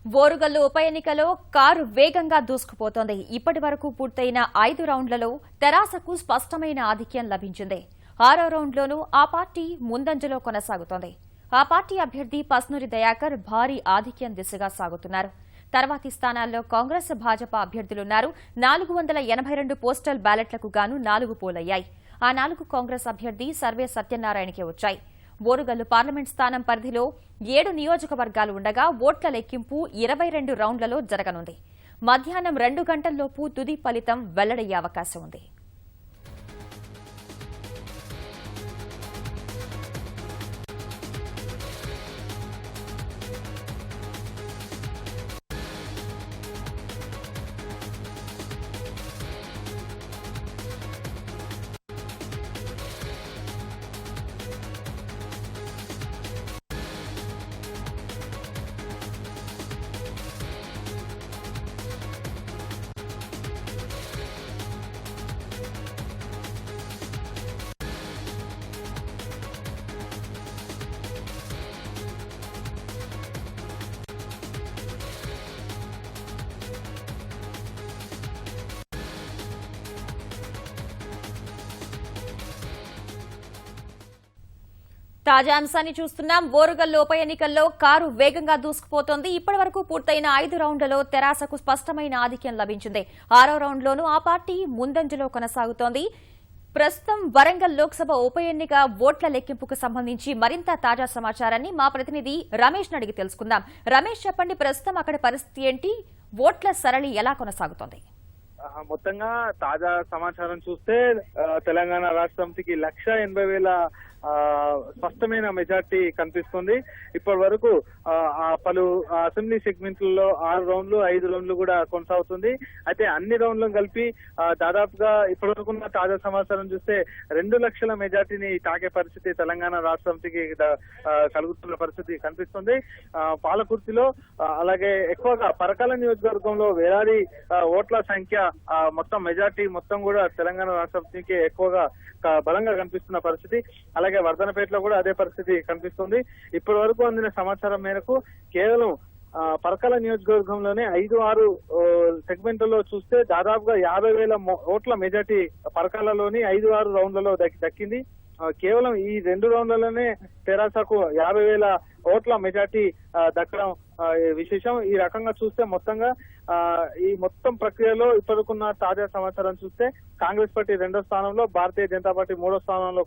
ఓరుగల్లు ఉప ఎన్నికలో కారు వేగంగా దూసుకుపోతోంది. ఇప్పటి వరకు పూర్తయిన 5 రౌండ్లలో తెరాసకు స్పష్టమైన ఆధిక్యం లభించింది. 6వ రౌండ్లోనూ ఆ పార్టీ ముందంజలో కొనసాగుతోంది. ఆ పార్టీ అభ్యర్థి పస్నూరి దయాకర్ భారీ ఆధిక్యం దిశగా సాగుతున్నారు. తర్వాతి స్థానాల్లో కాంగ్రెస్, భాజపా అభ్యర్థులున్నారు. 482 పోస్టల్ బ్యాలెట్లకు గాను 4 పోలయ్యాయి. ఆ 4 కాంగ్రెస్ అభ్యర్థి సర్వే సత్యనారాయణకే వచ్చాయి. ఓరుగల్లు పార్లమెంట్ స్థానం పరిధిలో 7 నియోజకవర్గాలు ఉండగా ఓట్ల లెక్కింపు 22 రౌండ్లలో జరగనుంది. మధ్యాహ్నం 2 గంటల్లోపు తుది ఫలితం వెల్లడయ్యే అవకాశం ఉంది. తాజా అంశాన్ని చూస్తున్నాం. ఓరుగల్లు ఉప ఎన్నికల్లో కారు వేగంగా దూసుకుపోతోంది. ఇప్పటి వరకు పూర్తయిన 5 రౌండ్లలో తెరాసకు స్పష్టమైన ఆధిక్యం లభించింది. 6వ రౌండ్లోనూ ఆ పార్టీ ముందంజలో కొనసాగుతోంది. ప్రస్తుతం వరంగల్ లోక్సభ ఉప ఎన్నిక ఓట్ల లెక్కింపుకు సంబంధించి మరింత తాజా సమాచారాన్ని మా ప్రతినిధి రమేష్ అడిగి తెలుసుకుందాం. రమేష్, చెప్పండి, ప్రస్తుతం అక్కడ పరిస్థితి ఏంటి? ఓట్ల సరళి ఎలా కొనసాగుతోంది? మొత్తంగా తాజా సమాచారం చూస్తే తెలంగాణ రాష్ట్ర సమితికి 1,80,000 స్పష్టమైన మెజార్టీ కనిపిస్తుంది. ఇప్పటి వరకు పలు అసెంబ్లీ సెగ్మెంట్లలో 6 రౌండ్లు 5 రౌండ్లు కూడా కొనసాగుతుంది. అయితే అన్ని రౌండ్లను కలిపి దాదాపుగా ఇప్పటి వరకున్న తాజా సమాచారం చూస్తే 2 లక్షల మెజార్టీని తాకే పరిస్థితి తెలంగాణ రాష్ట్ర సమితికి కలుగుతున్న పరిస్థితి కనిపిస్తుంది. పాలకుర్తిలో అలాగే ఎక్కువగా పరకాల నియోజకవర్గంలో వేలాది ఓట్ల సంఖ్య మొత్తం మెజార్టీ మొత్తం కూడా తెలంగాణ రాష్ట్ర సమితికి ఎక్కువగా బలంగా కనిపిస్తున్న పరిస్థితి. అలాగే వర్ధనపేటలో కూడా అదే పరిస్థితి కనిపిస్తుంది. ఇప్పటి వరకు అందిన సమాచారం మేరకు కేవలం పరకాల నియోజకవర్గంలోనే 5-6 సెగ్మెంట్లలో చూస్తే దాదాపుగా 50,000 ఓట్ల మెజార్టీ పరకాలలోని 5-6 రౌండ్లలో దక్కింది. కేవలం ఈ 2 రౌండ్లలోనే తెరాసకు 50,000 ఓట్ల మెజార్టీ దక్కడం విశేషం. ఈ రకంగా చూస్తే మొత్తంగా ఈ మొత్తం ప్రక్రియలో ఇప్పటికున్న తాజా సమాచారం చూస్తే కాంగ్రెస్ పార్టీ 2వ స్థానంలో, భారతీయ జనతా పార్టీ 3వ స్థానంలో